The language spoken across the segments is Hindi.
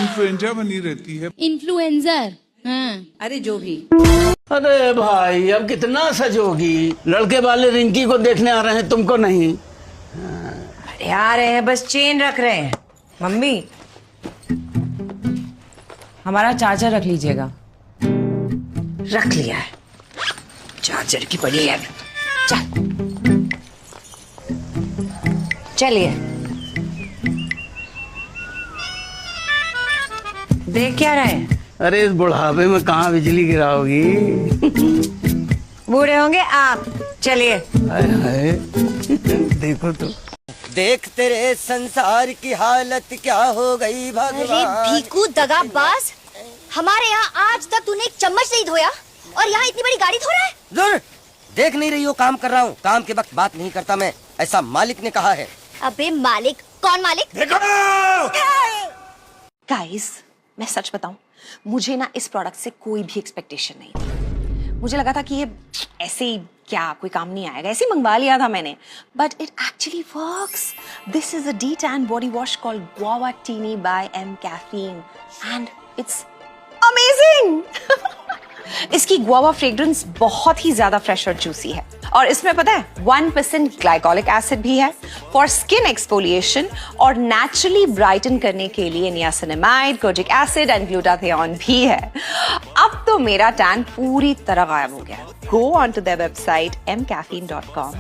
इन्फ्लुएंजा बनी रहती है। इन्फ्लुएंजर। हाँ। अरे जो भी। अरे भाई अब कितना सजोगी, लड़के वाले रिंकी को देखने आ रहे हैं, तुमको नहीं। अरे आ रहे हैं, बस चेन रख रहे हैं। मम्मी हमारा चार्जर रख लीजिएगा। रख लिया है, चार्जर की पड़ी है। चल चलिए। देख क्या रहे हैं? अरे इस बुढ़ापे में कहाँ बिजली गिराओगी? बूढ़े होंगे आप। चलिए। हाय हाय देखो तो। देख तेरे संसार की हालत क्या हो गई भगवान। अरे भीकू दगाबाज, हमारे यहाँ आज तक तूने एक चम्मच नहीं धोया और यहाँ इतनी बड़ी गाड़ी धो रहा है। जरूर देख नहीं रही हो, काम कर रहा हूँ। काम के वक्त बात नहीं करता मैं, ऐसा मालिक ने कहा है। अबे मालिक? कौन मालिक? देखो गाइस, मैं सच बताऊं, मुझे ना इस प्रोडक्ट से कोई भी एक्सपेक्टेशन नहीं थी। मुझे लगा था कि ये ऐसे ही क्या कोई काम नहीं आएगा, ऐसे ही मंगवा लिया था मैंने, but it actually works. This is a D tan body wash called guava teeny by mCaffeine and it's amazing. इसकी गुआवा फ्रेग्रेंस बहुत ही ज्यादा फ्रेश और जूसी है और इसमें पता है 1% ग्लाइकोलिक एसिड भी है फॉर स्किन एक्सफोलिएशन और नेचुरली ब्राइटन करने के लिए niacinamide, kojic acid and glutathione भी है। अब तो मेरा टैन पूरी तरह गायब हो गया। Go on to their website mcaffeine.com।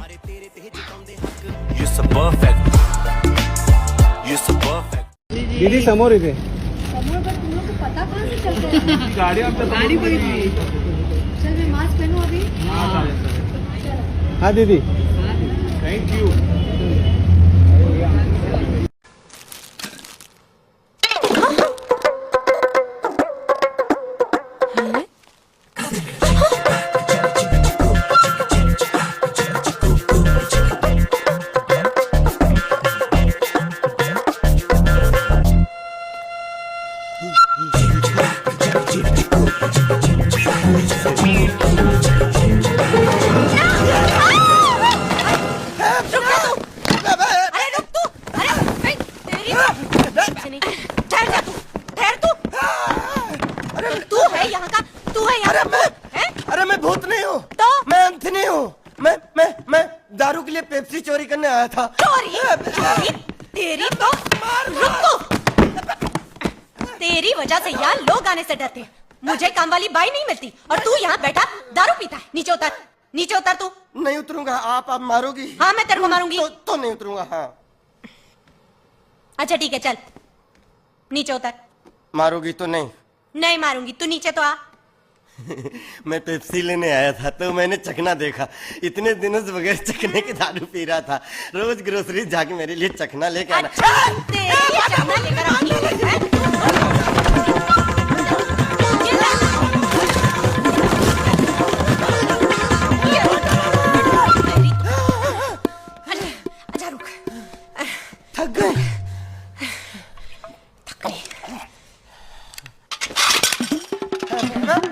दीदी समोर इथे गाड़ी पड़ी थी। चल मैं मास्क पहनूं अभी। हाँ दीदी, थैंक यू। अरे मैं भूत नहीं हूँ तो? मैं अंथनी हूँ। मैं दारू के लिए पेप्सी चोरी करने आया था। चोरी? तेरी तो रुक तो। तेरी वजह से यहाँ लोग आने से डरते हैं। मुझे काम वाली बाई नहीं मिलती और तू यहाँ बैठा दारू पीता है। नीचे उतर, नीचे उतर तू। नहीं उतरूंगा। आप मारोगी? हाँ मैं तेरे को मारूंगी। तो नहीं उतरूंगा। हाँ अच्छा ठीक है, चल नीचे उतर। मारोगी तो नहीं? नहीं मारूंगी, तू नीचे तो आ। मैं पेप्सी लेने आया था तो मैंने चखना देखा। इतने दिनों से बगैर चखने की दारू पी रहा था। रोज ग्रोसरी जाके मेरे लिए चखना लेके आना। अच्छा, तेरी चखना लेकर आऊंगी। अच्छा रुक। थक गए?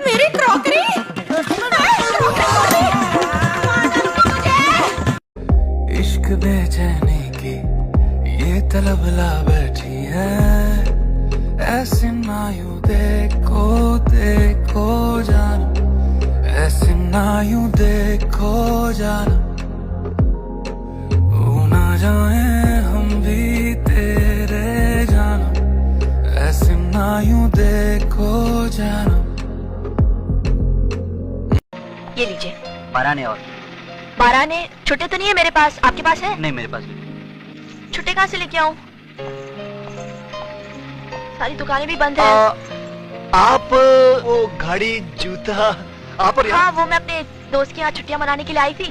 मेरी क्रॉकरी। इश्क बेचैनी की ये तलब ला बैठी है, ऐसे ना यूं देखो देखो जाना, ऐसे ना यूं देखो जाना, हो ना जाए हम भी तेरे जाना, ऐसे ना यूं देखो जाना। ये लीजिए। 12 आने और 12 आने छुट्टे तो नहीं है मेरे पास, आपके पास है? नहीं मेरे पास नहीं। छुट्टे कहाँ से लेके आऊं? सारी दुकानें भी बंद है। आप वो घड़ी जूता आप और हाँ वो मैं अपने दोस्त के यहाँ छुट्टियां मनाने के लिए आई थी।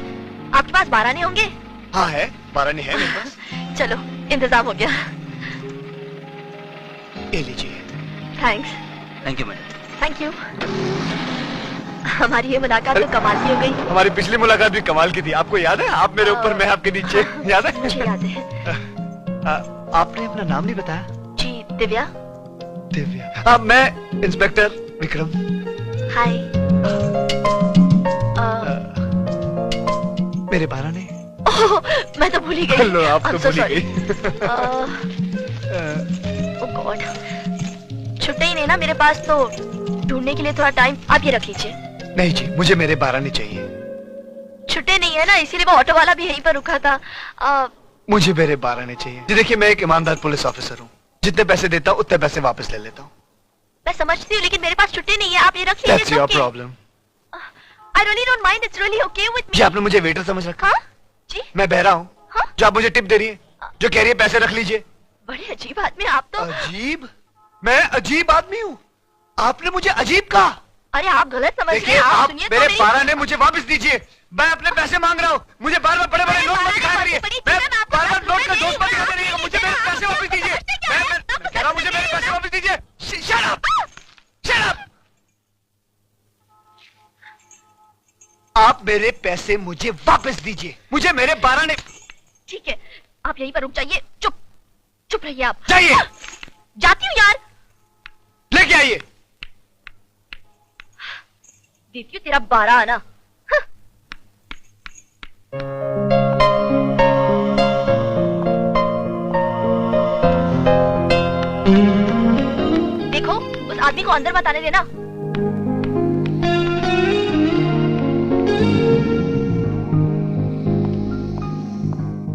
आपके पास 12 आने होंगे? हाँ है, 12 आने है मेरे पास। चलो इंतजाम हो गया। ये लीजिए। Thanks. Thank you madam. Thank you. हमारी ये मुलाकात तो कमाल की हो गई। हमारी पिछली मुलाकात भी कमाल की थी, आपको याद है? आप मेरे ऊपर, मैं आपके नीचे। याद है? मुझे याद है। आपने अपना नाम नहीं बताया? जी दिव्या। दिव्या। मैं इंस्पेक्टर विक्रम। हाय। मेरे 12 आने। मैं तो भूल ही गई। हेलो, आप तो भूल ही गई। ओह गॉड। छुट्टे ही नहीं ना मेरे पास, तो ढूंढने के लिए थोड़ा टाइम आप ये रख लीजिए। नहीं जी, मुझे मेरे 12 नहीं चाहिए। छुट्टे नहीं है ना, इसीलिए वो ऑटो वाला भी यहीं पर रुका था। मुझे मेरे 12 नहीं चाहिए जी। देखिए, मैं एक ईमानदार पुलिस ऑफिसर हूँ, जितने पैसे देता हूँ उतने पैसे वापस ले लेता हूँ। मैं समझती हूँ, लेकिन मेरे पास छुट्टी नहीं है, आप ये रख लीजिए। That's your problem. I really don't mind, it's really okay with me. जी, आपने मुझे वेटर समझ रखा? हाँ? जी? मैं बहरा हूँ, हाँ? जो आप मुझे टिप दे रही है, जो कह रही है पैसे रख लीजिए। बड़े अजीब आदमी आप तो। अजीब? मैं अजीब आदमी हूँ? आपने मुझे अजीब कहा? अरे आप गलत समझ रहे देखिए, हैं, आप सुनिए मेरे तो 12 ने मुझे वापस दीजिए। मैं अपने पैसे मांग रहा हूँ, मुझे बार-बार बड़े-बड़े नोट मत दिखा रही है। मैं बार-बार नोट का दोस्त मत दिखा रही है। मुझे मेरे पैसे वापस दीजिए। मैं कह रहा हूँ, मुझे मेरे पैसे वापस दीजिए। Shut up! Shut up! आप मेरे पैसे मुझे वापस दीजिए। मुझे मेरे 12 ने। ठीक है, आप यहीं पर रुक जाइए। चुप चुप रहिए आप। जाइए। जाती हूँ यार। लेके आइए। देती हूँ तेरा 12 आना। देखो, उस आदमी को अंदर मत आने देना।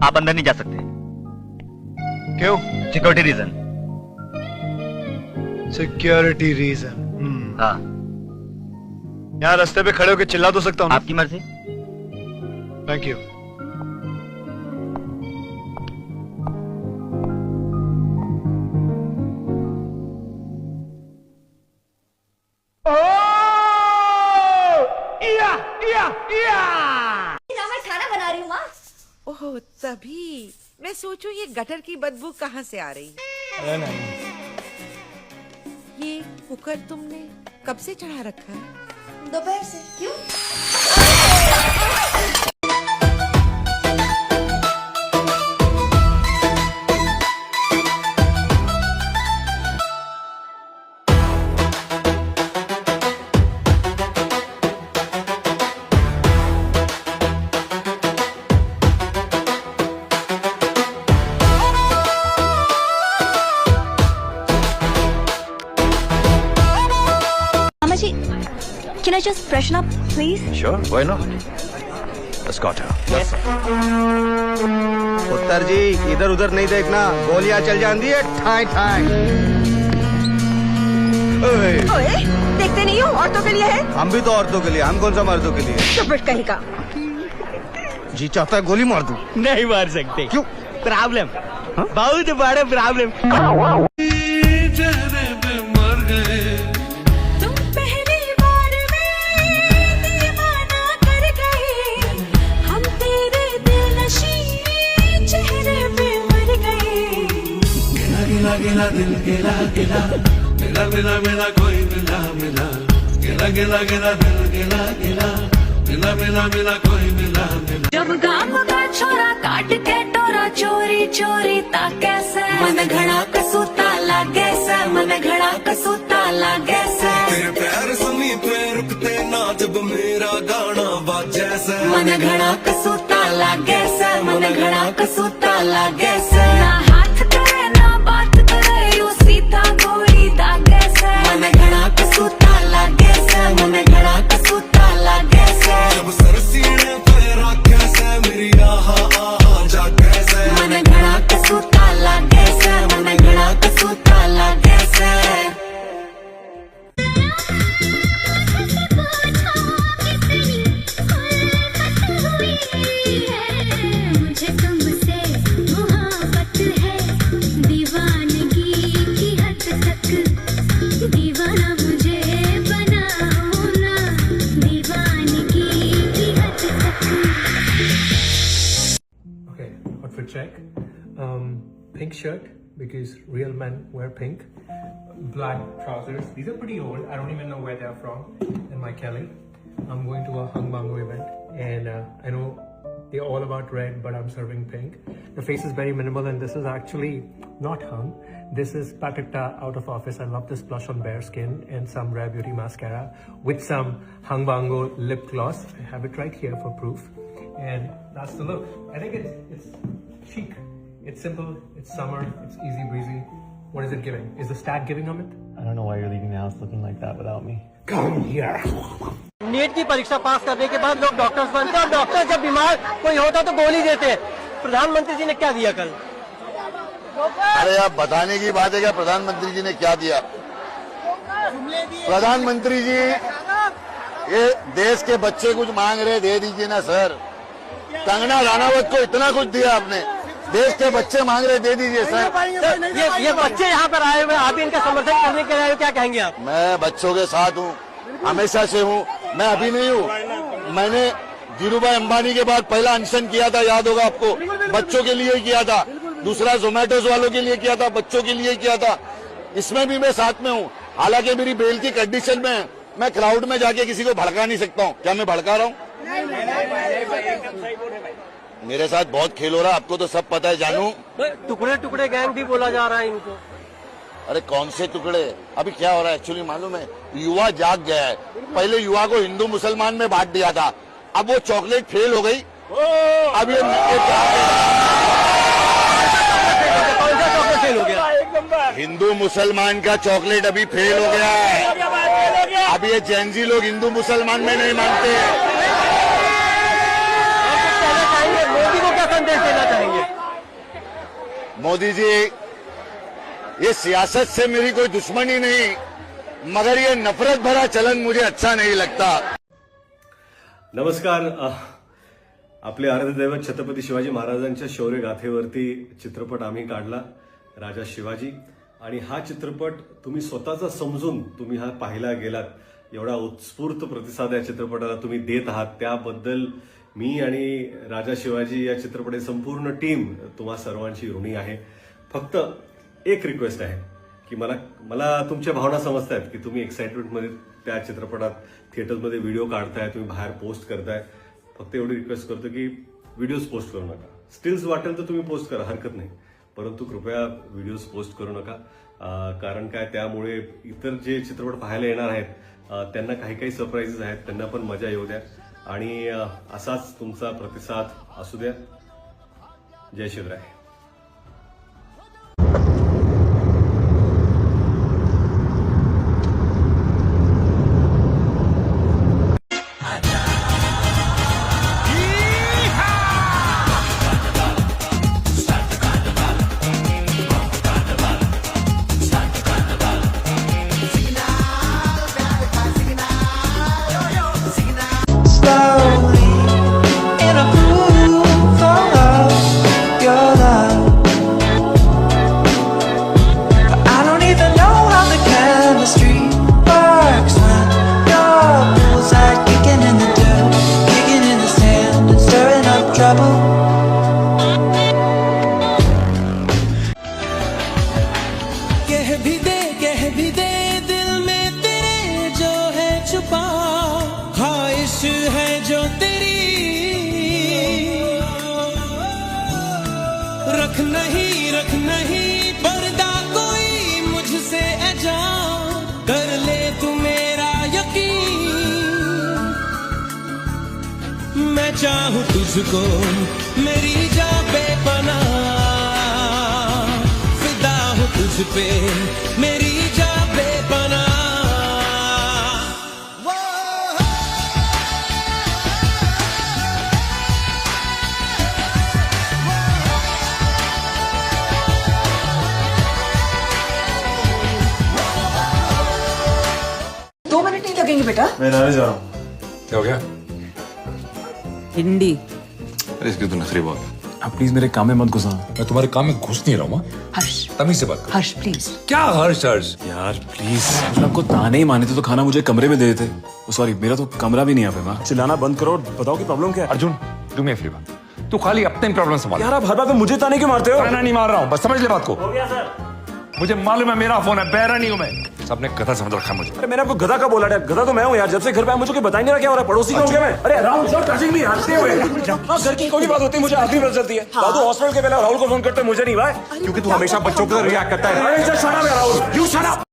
आप अंदर नहीं जा सकते। क्यों? Security reason. Security reason. हाँ। यहाँ रास्ते पे खड़े होकर चिल्ला तो सकता हूँ? आपकी मर्जी। Thank you. मैं खाना बना रही हूँ माँ। ओह, तभी मैं सोचूं ये गटर की बदबू कहाँ से आ रही है। ये कुकर तुमने कब से चढ़ा रखा है? दोपहर से। क्यों? Can I just freshen up, please? Sure, why not? Escort her. Yes, sir. उत्तर जी, इधर उधर नहीं देखना, गोलियां चल जाती है ठाई ठाई। ओए, देखते नहीं हो, औरतों के लिए है। हम भी तो औरतों के लिए, हम कौन सा मर्दों के लिए? चुप कहीं का। जी चाहता है गोली मार दूं। नहीं मार सकते। क्यों? प्रॉब्लम, बहुत बड़ा प्रॉब्लम। गिला दिल गिला गिला मिला मिला मिला कोई मिला मिला गिला गिला गिला दिल गिला गिला मिला मिला मिला कोई मिला मिला। जब गाम का छोरा काट के टोरा चोरी चोरी ताके से मन घड़ा कसूता लागे से मन घड़ा कसूता लागे से तेरे पैर समी पे रुकते ना जब मेरा गाना बाजे से मन घड़ा कसूता लागे से मन घड़ा कसूता लागे से ना हाथ करे ना बात करे यू सीधा गोली दागे से मन घड़ा कसूता लागे से मन घड़ा कसूता लागे से जब सर सीने पे रखे से मेरी आहा आहा जागे से मन घड़ा कसूता लागे से मन घड़ा कसूता लागे से। मुझे तुमसे मोहब्बत है, दीवानगी की हद तक, दीवाना मुझे बनाओ ना, दीवानगी की हद तक। Okay, outfit check. Pink shirt because real men wear pink. Black trousers. These are pretty old. I don't even know where they're from. And my Kelly. I'm going to a Hung Bango event, and I know they're all about red, but I'm serving pink. The face is very minimal, and this is actually not hung. This is Patakta out of office. I love this blush on bare skin and some Rare Beauty mascara with some Hung Bango lip gloss. I have it right here for proof. And that's the look. I think it's chic. It's simple. It's summer. It's easy breezy. What is it giving? Is the stag giving, Amit? don't know why you're leaving the house looking like that without me. Come here. NEET की परीक्षा पास करने के बाद लोग डॉक्टर्स बनते हैं और डॉक्टर जब बीमार कोई होता तो गोली देते हैं। प्रधानमंत्री जी ने क्या दिया कल? अरे आप बताने की बात है क्या प्रधानमंत्री जी ने क्या दिया? प्रधानमंत्री जी ये देश के बच्चे कुछ मांग रहे, दे दीजिए ना सर। कंगना राणावत को इतना कुछ दिया आपने, देश के बच्चे मांग रहे, दे दीजिए सर। ये बच्चे यहाँ पर आए हुए, आप भी इनका समर्थन करने के लिए आए हो, क्या कहेंगे आप? मैं बच्चों के साथ हूँ, हमेशा से हूँ। मैं अभी नहीं हूँ, मैंने धीरूभाई अंबानी के बाद पहला अनशन किया था, याद होगा आपको, बच्चों के लिए किया था। दूसरा जोमेटोस वालों के लिए किया था, बच्चों के लिए किया था। इसमें भी मैं साथ में हूँ। हालांकि मेरी बेल की कंडीशन में मैं क्राउड में जाके किसी को भड़का नहीं सकता हूँ। क्या मैं भड़का रहा हूँ? मेरे साथ बहुत खेल हो रहा है, आपको तो सब पता है जानू। टुकड़े टुकड़े गैंग भी बोला जा रहा है इनको। अरे कौन से टुकड़े? अभी क्या हो रहा है एक्चुअली मालूम है? युवा जाग गया है। पहले युवा को हिंदू मुसलमान में बांट दिया था, अब वो चॉकलेट फेल हो गई। अब ये फेल हो गया? हिंदू मुसलमान का चॉकलेट अभी फेल हो गया है। अब ये जेनजी लोग हिंदू मुसलमान में नहीं मानते। मोदी को क्या संदेश देना चाहेंगे? मोदी जी, ये सियासत से मेरी कोई दुश्मनी नहीं, मगर ये नफरत भरा चलन मुझे अच्छा नहीं लगता। नमस्कार. आपले आराध्य दैवत छत्रपती शिवाजी महाराजांच्या शौर्य गाथेवरती चित्रपट आम्ही काढला, राजा शिवाजी. आणि हा चित्रपट तुम्ही स्वतःचा समजून तुम्ही हा पाहिला गेलात. एवढा उत्स्फूर्त प्रतिसाद या चित्रपटाला तुम्ही देत आहात, त्याबद्दल मी आणि राजा शिवाजी या चित्रपटाची संपूर्ण टीम तुम्हा सर्वांची ऋणी आहे. फक्त एक रिक्वेस्ट आहे की मला तुमच्या भावना समजतायत की तुम्ही एक्साइटमेंटमध्ये त्या चित्रपटात थिएटरमध्ये व्हिडिओ काढताय, तुम्ही बाहेर पोस्ट करताय. फक्त एवढी रिक्वेस्ट करतो की व्हिडिओज पोस्ट करू नका. स्टिल्स वाटेल तर तुम्ही पोस्ट करा, हरकत नाही, परंतु कृपया व्हिडिओज पोस्ट करू नका. कारण काय, त्यामुळे इतर जे चित्रपट पाहायला येणार आहेत त्यांना काही सरप्राईजेस आहेत, त्यांना पण मजा येऊ द्या आणि असाच तुमचा प्रतिसाद असू द्या. जय शिवराय. कह भी दे दिल में तेरे जो है छुपा, ख्वाहिश है जो तेरी, रख नहीं पर्दा कोई मुझसे ऐजा, कर ले तू मेरा यकीन, मैं चाहूँ तुझको मेरी जा बेपनाह, फिदा हूँ तुझ पे मेरी जा बेपनाह. दो मिनट नहीं लगेंगे बेटा. मैं नहाने जा रहा हूँ. क्या हो गया? हिंदी. अरे इसकी तो नखरी बहुत. आप प्लीज मेरे काम में मत घुसा. मैं तुम्हारे काम में घुस नहीं रहा हूँ. हर्ष, तमीज से बात. हर्ष प्लीज. क्या हर्ष? यार प्लीज, आपको ताने ही माने थे तो खाना मुझे कमरे में दे देते. सॉरी, मेरा तो कमरा भी नहीं है. मैं चिल्लाना बंद करो, बताओ कि प्रॉब्लम क्या है. Arjun, do me a favour, तू खाली अपने प्रॉब्लम संभाल. यार आप हर बात में मुझे ताने क्यों मारते हो? ताना नहीं मार रहा हूँ, बस समझ ले बात को. हो गया सर. मुझे मालूम है मेरा फोन है, बहरा नहीं हूँ मैं. सबने गधा समझ रखा है मुझे. अरे मैंने आपको गधा का बोला? गधा तो मैं हूँ यार. जब से घर पे आया मुझे कोई बता नहीं रहा क्या हो रहा है. पड़ोसी हो गया मैं. अरे राहुल सर टचिंग मी, हंसते हुए. घर की कोई बात होती है मुझे आदमी बच जाती है. दादू हॉस्पिटल के पहले राहुल को फोन करते मुझे नहीं भाई, क्योंकि तू हमेशा बच्चों को रिएक्ट करता है. Shut up Rahul, you shut up.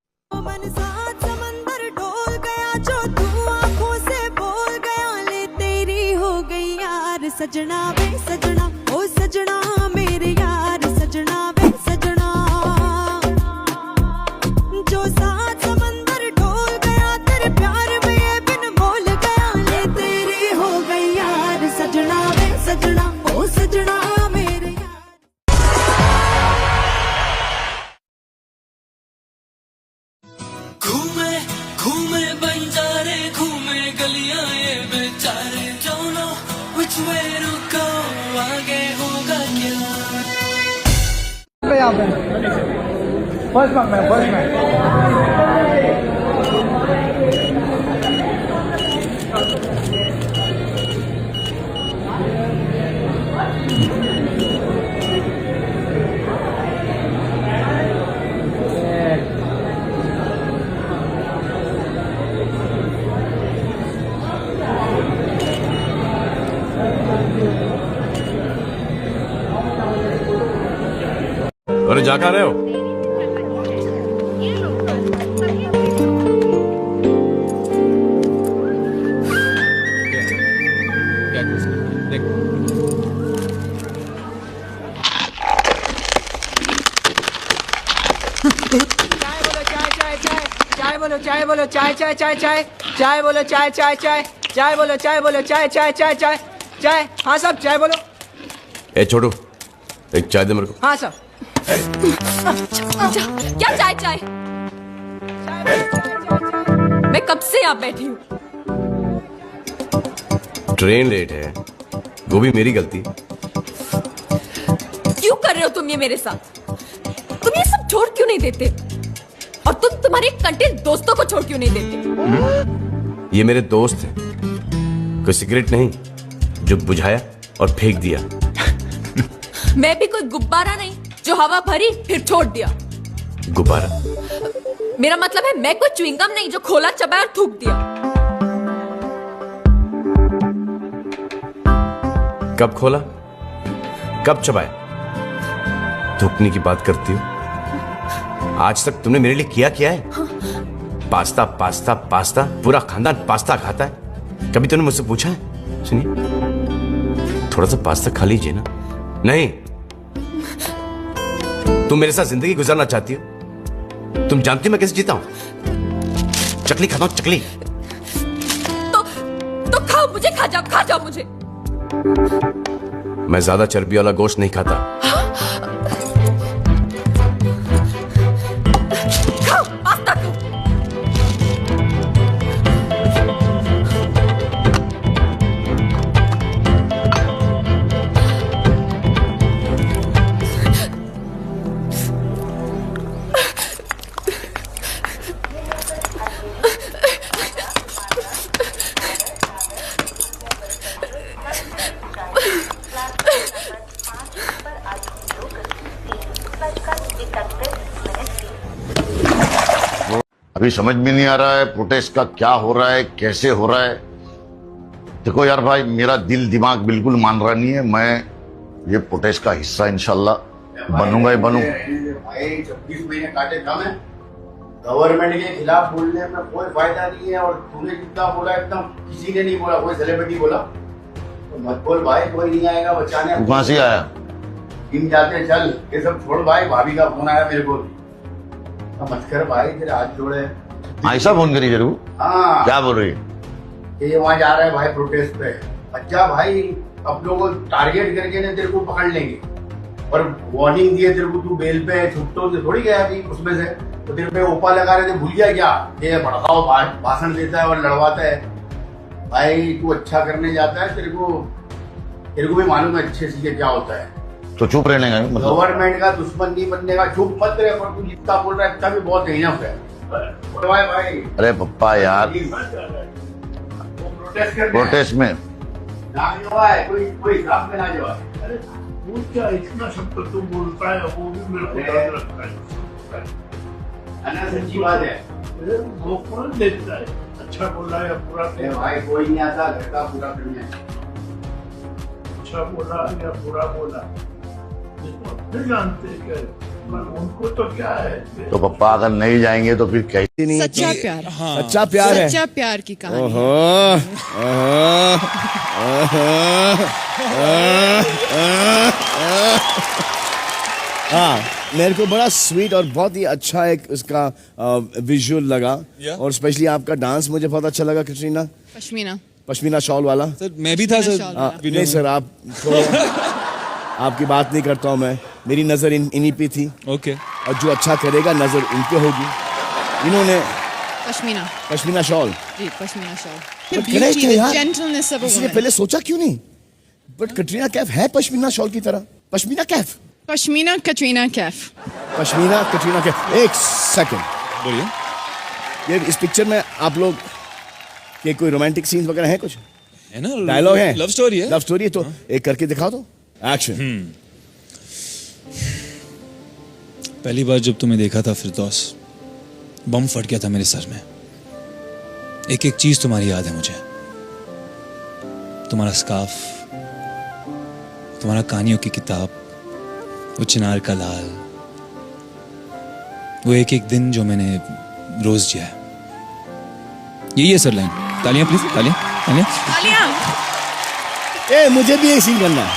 समंदर डोल गया जो तू आंखों से बोल गया, ले तेरी हो गई यार सजना वे सजना, ओ सजना मेरे यार सजना वे सजना, जो साथ रहे यहाँ पे? First ma'am, first ma'am. अरे जा कहाँ रहे हो? चाय बोलो, चाय बोलो, चाय चाय चाय चाय, चाय बोलो, चाय चाय चाय, चाय बोलो, चाय बोलो, चाय चाय चाय चाय, चाय। हाँ साहब, चाय बोलो। ए छोटू, एक चाय दे मेरे को। हाँ साहब। क्या चाय चाय? मैं कब से यहाँ बैठी हूँ। ट्रेन लेट है, वो भी मेरी गलती। क्यों कर रहे हो तुम ये मेरे साथ? तुम ये सब छोड़ क्यों नहीं देते? और तुम तुम्हारे कंटे दोस्तों को छोड़ क्यों नहीं देते? ये मेरे दोस्त हैं, कोई सिगरेट नहीं जो बुझाया और फेंक दिया। मैं भी कोई गुब्बारा नहीं जो हवा भरी फिर छोड़ दिया। गुब्बारा? मेरा मतलब है मैं कोई च्युइंगम नहीं जो खोला चबाया और थूक दिया। कब खोला, कब चबाया? थूकने की बात करती हो? आज तक तुमने मेरे लिए किया क्या है? पास्ता पास्ता पास्ता, पूरा खानदान पास्ता खाता है। कभी तुमने मुझसे पूछा है? सुनिए, थोड़ा सा पास्ता खा लीजिए ना। नहीं, तुम मेरे साथ जिंदगी गुजारना चाहती हो? तुम जानती हो मैं कैसे जीता हूं? चकली खाता हूं, चकली। तो खाओ मुझे, खा जाओ मुझे। मैं ज्यादा चर्बी वाला गोश्त नहीं खाता। खाओ, पास्ता खाओ। अभी समझ में नहीं आ रहा है प्रोटेस्ट का क्या हो रहा है, कैसे हो रहा है। देखो यार भाई, मेरा दिल दिमाग बिल्कुल मान रहा नहीं है। मैं ये प्रोटेस्ट का हिस्सा इंशाल्लाह बनूंगा ही बनूंगा। भाई 26 महीने काटे था मैं, गवर्नमेंट के खिलाफ बोलने में कोई फायदा नहीं है। और तूने जितना बोला इतना किसी ने नहीं बोला, कोई सेलिब्रिटी बोला तो मत बोल भाई, कोई नहीं आएगा बचाने। कहाँ से आया? टीम जाते चल, ये सब छोड़ भाई। भाभी का फोन आया मेरे को, मत कर भाई, तेरे हाथ जोड़े। ऐसा फोन करी जरूर? हाँ। क्या बोल रही है? ये वहाँ जा रहा है भाई प्रोटेस्ट पे। अच्छा भाई, अब लोगों को टारगेट करके ने तेरे को पकड़ लेंगे और वार्निंग दिए तेरे को, तू बेल पे छुट्टों से थोड़ी गया अभी उसमें से। तो तेरे पे ओपा लगा रहे थे, भूल गया क्या? ये भड़काओ भाषण देता है और लड़वाता है। भाई तू अच्छा करने जाता है, तेरे को भी मालूम है अच्छे से क्या होता है। तो चुप रहने का मतलब? गवर्नमेंट का दुश्मन नहीं बनने का। चुप मत रहे, पर तू जितना बोल रहा है इतना भी बहुत इनफ है भाई। अरे पप्पा यार, प्रोटेस्ट में ना हुआ है, कोई हिसाब में ना जो है। अरे वो क्या इतना सब तो तू बोलता है, वो भी मेरे को याद रखता है। सच्ची बात है, वो कौन देखता है अच्छा बोला या बुरा? भाई कोई नहीं आता घर का पूरा करने, अच्छा बोला या बुरा बोला जानते क्या, उनको तो क्या है। तो पप्पा अगर नहीं जाएंगे तो फिर कैसे? नहीं, सच्चा प्यार। हाँ। सच्चा प्यार है, सच्चा प्यार की कहानी। हाँ, मेरे को बड़ा स्वीट और बहुत ही अच्छा एक उसका विजुअल लगा। और स्पेशली आपका डांस मुझे बहुत अच्छा लगा कैटरीना। पश्मीना शॉल वाला। सर मैं भी था सर। नहीं सर, आप आपकी बात नहीं करता हूँ मैं, मेरी नजर इन्हीं पे थी। ओके। और जो अच्छा करेगा नजर इन पे होगी। इन्होंने पश्मीना शॉल। जी, पश्मीना शॉल। करेक्ट है यार, जेंटलनेस ऑफ अ इसने वुमन। पहले सोचा क्यों नहीं? बट कटरीना कैफ है पश्मीना शॉल की तरह। पश्मीना कैफ पश्मीना कटरीना कैफ। पश्मीना कटरीना कैफ। एक सेकंड बोलिए। ये इस पिक्चर में आप लोग के कोई रोमांटिक सीन वगैरह है कुछ? है ना, डायलॉग है, लव स्टोरी है। लव स्टोरी है तो एक करके दिखाओ तो। एक्शन। पहली बार जब तुम्हें देखा था फिरदौस, बम फट गया था मेरे सर में। एक एक चीज तुम्हारी याद है मुझे। तुम्हारा स्कार्फ, तुम्हारा कहानियों की किताब, वो चिनार का लाल, वो एक एक दिन जो मैंने रोज जिया है। यही है सर लाइन। तालियां प्लीज, तालियां, तालियां। ए मुझे भी एक सीन करना है।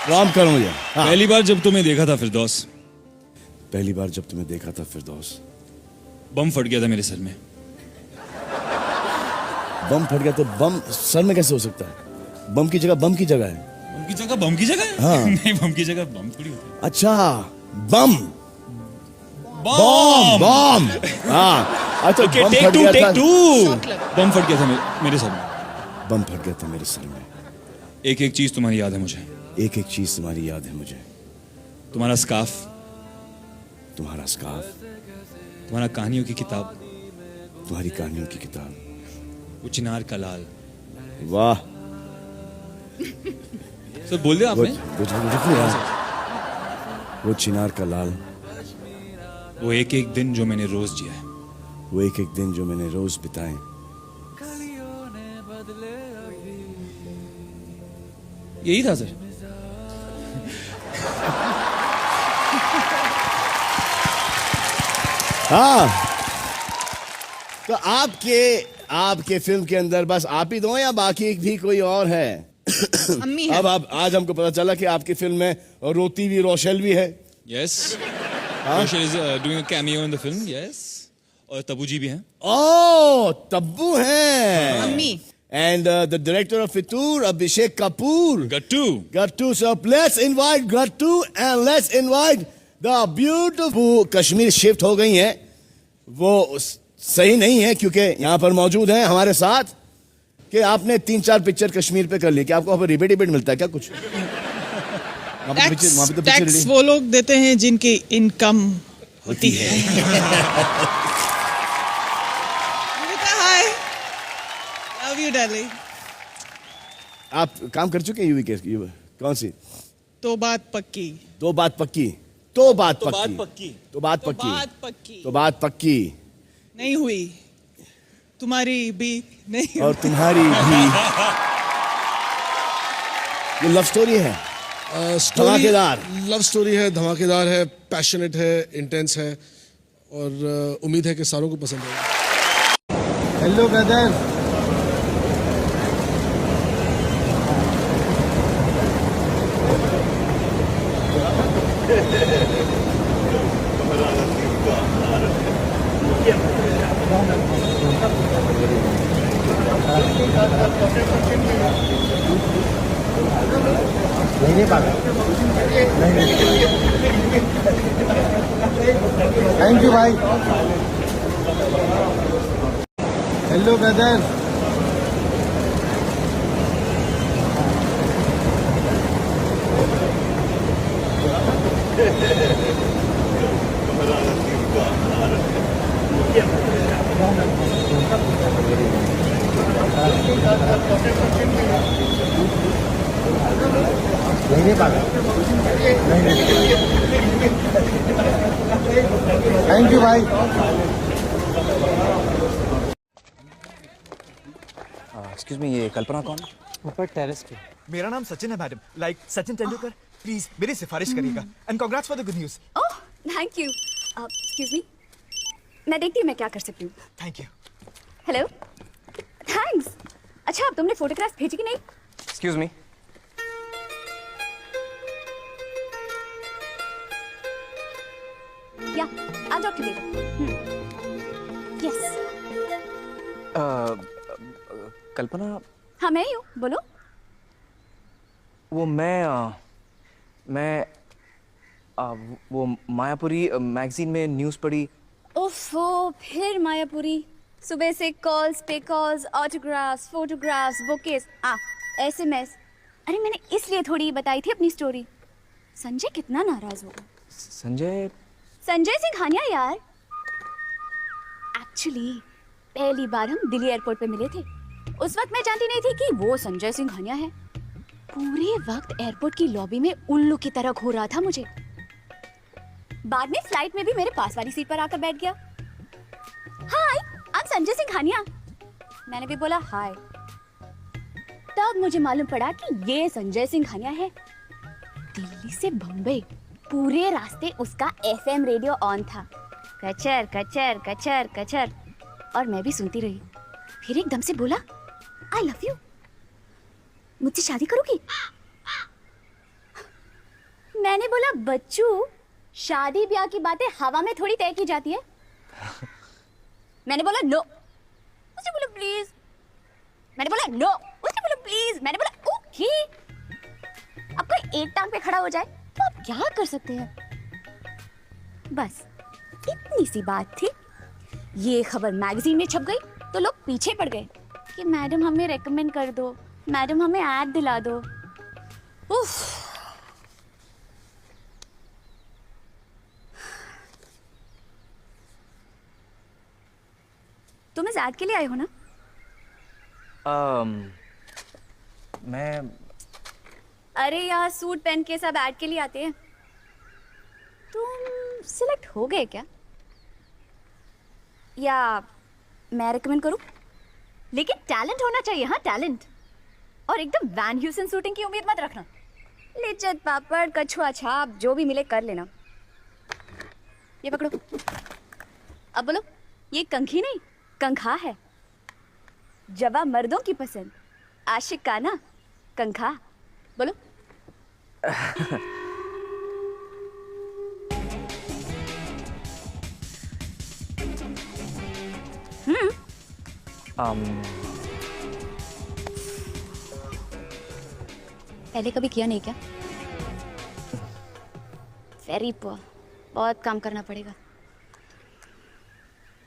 राम करो मुझे। हाँ। पहली बार जब तुम्हें देखा था फिरदौस, पहली बार जब तुम्हें देखा था फिरदौस, बम फट गया था मेरे सर में। बम फट गया तो बम सर में कैसे हो सकता है? बम की जगह बम की जगह है। बम की जगह बम की जगह है? हाँ। नहीं, बम की जगह बम थोड़ी होती है। अच्छा, बम बम बम। हाँ अच्छा, Okay, बम take फट two, गया take था। two। बम फट गया था मेरे सर में। बम फट गया था मेरे सर में। एक एक चीज तुम्हारी याद है मुझे। एक एक चीज तुम्हारी याद है मुझे। तुम्हारा स्कार्फ, तुम्हारा स्कार्फ, तुम्हारा कहानियों की किताब, तुम्हारी कहानियों की किताब, वो चिनार का लाल। वाह सर बोल दिया आपने? वो चिनार का लाल, वो एक एक दिन जो मैंने रोज जिया है। वो एक एक दिन जो मैंने रोज बिताए। यही था सर। हाँ तो आपके फिल्म के अंदर बस आप ही दो या बाकी भी कोई और है? अम्मी है। अब आप आज हमको पता चला कि आपकी फिल्म में रोती भी रोशेल भी है। Yes. Rochelle is doing a cameo in the film. Yes. और तब्बू जी भी हैं। ओह तब्बू हैं। अम्मी। And the director of Fitur, Abhishek Kapoor. Gattu. So let's invite Gattu and let's invite the beautiful Kashmir shift हो गई हैं। वो सही नहीं है क्योंकि यहाँ पर मौजूद हैं हमारे साथ कि आपने 3-4 पिक्चर कश्मीर पे कर ली। क्या आपको वहाँ पर रिबेट मिलता है क्या कुछ? टैक्स वो लोग देते हैं जिनकी इनकम होती है। हाय, लव यू डार्लिंग। आप काम कर चुके हैं यूवी के? कौन सी? तो बात पक्की। दो बात पक्की। तो बात पक्की। तो बात पक्की। तो बात पक्की नहीं हुई, तुम्हारी भी नहीं और तुम्हारी भी। ये लव स्टोरी है, धमाकेदार लव स्टोरी है, धमाकेदार है, पैशनेट है, इंटेंस है और उम्मीद है कि सारों को पसंद आएगा। Hello brother. थैंक यू भाई। Hello brother. थैंक यू भाई। एक्सक्यूज मी, ये कल्पना कौन? ऊपर टेरेस पे। मेरा नाम सचिन है madam, like Sachin Tendulkar. Please मेरी सिफारिश करिएगा and congrats for the good news. Oh thank you. Excuse me, मैं देखती हूँ मैं क्या कर सकती हूँ। Thank you. Hello, thanks. अच्छा अब तुमने फोटोग्राफ भेजी कि नहीं? एक्सक्यूज मी, या I'll talk to you later. Yes. Kalpana. हाँ मैं ही हूँ, बोलो। वो वो मायापुरी मैगजीन में न्यूज़ पढ़ी। ओफो, फिर मायापुरी। सुबह से कॉल्स पे calls, autographs, photographs, bouquets, SMS। अरे मैंने इसलिए थोड़ी बताई थी अपनी स्टोरी संजय कितना नाराज होगा। संजय सिंह हानिया यार। एक्चुअली पहली बार हम दिल्ली एयरपोर्ट पे मिले थे। उस वक्त मैं जानती नहीं थी कि वो संजय सिंह हानिया है। पूरे वक्त एयरपोर्ट की लॉबी में उल्लू की तरह घूर रहा था मुझे। बाद में फ्लाइट में भी मेरे पास वाली सीट पर आकर बैठ गया। हाय, आई एम संजय सिंह हानिया। मैंने भी बोला हाय। तब मुझे मालूम पड़ा कि ये संजय सिंह हानिया है। दिल्ली से बम्बई पूरे रास्ते उसका एफएम रेडियो ऑन था। कचर कचर कचर कचर। और मैं भी सुनती रही। फिर एकदम से बोला आई लव यू, मुझसे शादी करोगी? मैंने बोला बच्चू, शादी ब्याह की बातें हवा में थोड़ी तय की जाती है। मैंने बोला नो। उसने बोला प्लीज। मैंने बोला नो। उसने बोला प्लीज। मैंने बोला ओके। अब कोई एक टांग पे खड़ा हो जाए तो आप क्या कर सकते हैं? बस इतनी सी बात थी। ये खबर मैगजीन में छप गई तो लोग पीछे पड़ गए कि मैडम हमें रेकमेंड कर दो, मैडम हमें ऐड दिला दो। उफ। तुम इस ऐड के लिए आए हो ना? मैं अरे यार, सूट पहन के सब ऐड के लिए आते हैं। तुम सिलेक्ट हो गए क्या? या मैं रिकमेंड करूं? लेकिन टैलेंट होना चाहिए। हाँ, टैलेंट। और एकदम वैन ह्यूसन शूटिंग की उम्मीद मत रखना। लिज्जत पापड़, कछुआ छाप, जो भी मिले कर लेना। ये पकड़ो। अब बोलो, ये कंघी नहीं कंघा है। जवा मर्दों की पसंद, आशिक का ना कंघा। बोलो। पहले कभी किया नहीं क्या? Very poor. बहुत काम करना पड़ेगा।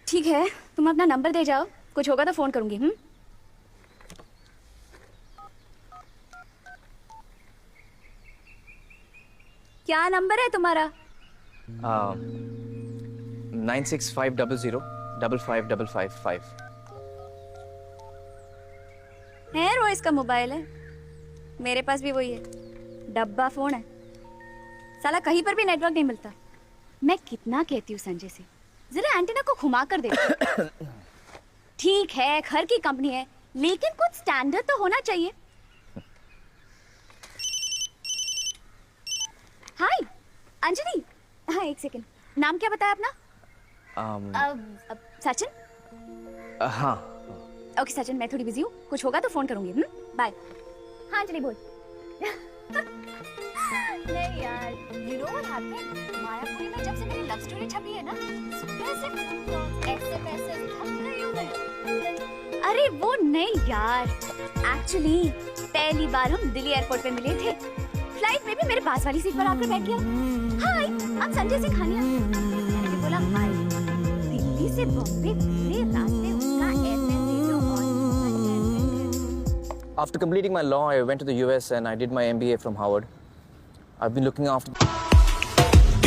ठीक है, तुम अपना नंबर दे जाओ, कुछ होगा तो फोन करूंगी। क्या नंबर है तुम्हारा? 9650055555 है रोइस का मोबाइल है। मेरे पास भी वही है, डब्बा फोन है। साला कहीं पर भी नेटवर्क नहीं मिलता। मैं कितना कहती हूँ संजय से, जरा एंटीना को घुमा कर दे। ठीक है, घर की कंपनी है, लेकिन कुछ स्टैंडर्ड तो होना चाहिए। हाय अंजलि। हाँ, एक सेकंड। नाम क्या बताया अपना? सचिन। हाँ। ओके सचिन, मैं थोड़ी बिजी हूँ, कुछ होगा तो फोन करूंगी। बाय। हाँ अंजलि बोल। नहीं यार, you know what happened? Mayapuri में जब से मेरी लव स्टोरी छपी है ना, ऐसे पैसे थक रही हूँ मैं। अरे वो नहीं यार, एक्चुअली पहली बार हम दिल्ली एयरपोर्ट पे मिले थे। फ्लाइट में भी मेरे पास वाली सीट पर आकर बैठ गया। हाय, आप संजय सिंह हानिया। मैंने बोला हाय। दिल्ली से बॉम्बे पूरे रास्ते उसका FM radio on. After completing my law, I went to the US and I did my MBA from Howard. I've been looking after.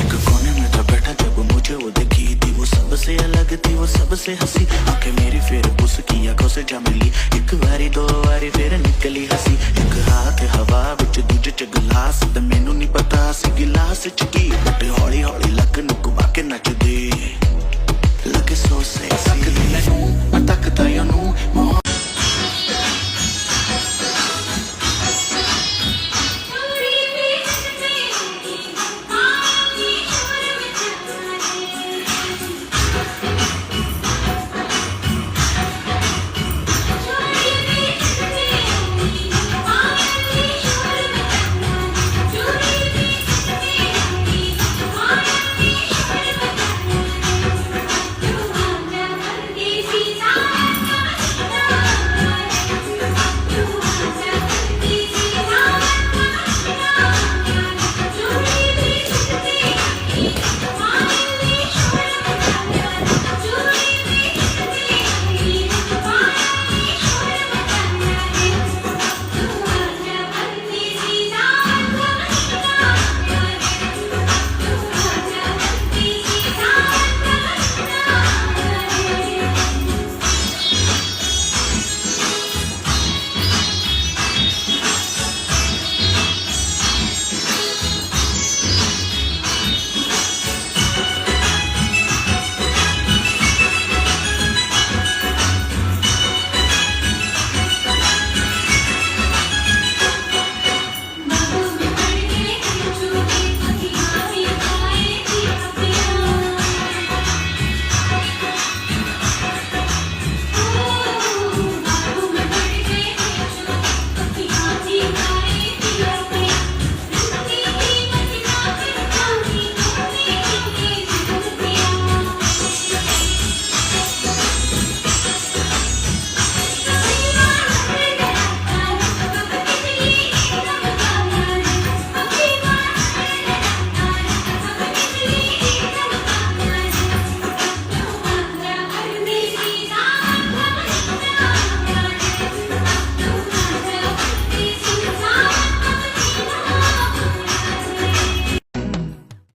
एक कोने में था बैठा जब मुझे वो देखी थी, वो सबसे अलग थी, वो सबसे हंसी। आंखें मेरी फिर उसकी आंखों से जा मिली। एक बारी दो बारी फिर निकली हंसी। एक हाथ हवा विच दूजे च गिलास, ते मैनू नहीं पता सी गिलास च की, बट हौली हौली लक नु घुमा के नचदी।